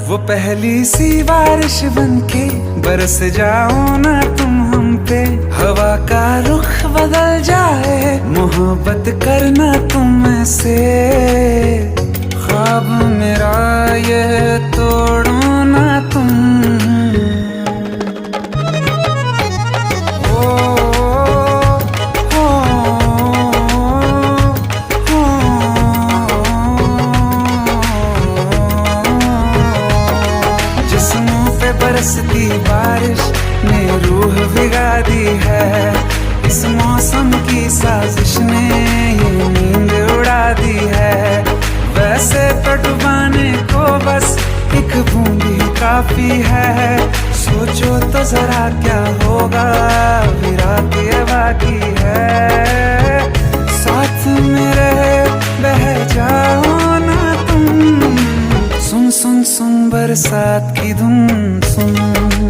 वो पहली सी बारिश बनके बरस जाओ ना तुम हम पे, हवा का रुख बदल जाए, मोहब्बत करना तुम से। ख्वाब मेरा ये तोड़ो ना तुम। बरसती बारिश ने रूह भिगा दी है, इस मौसम की साजिश ने ये नींद उड़ा दी है। वैसे तो डुबाने को बस एक बूंद ही काफी है, सोचो तो जरा क्या होगा अभी रात ये बाकी है। साथ मेरे बह जाओ ना तुम, सुन सुन सुन बरसात की धुन सुन।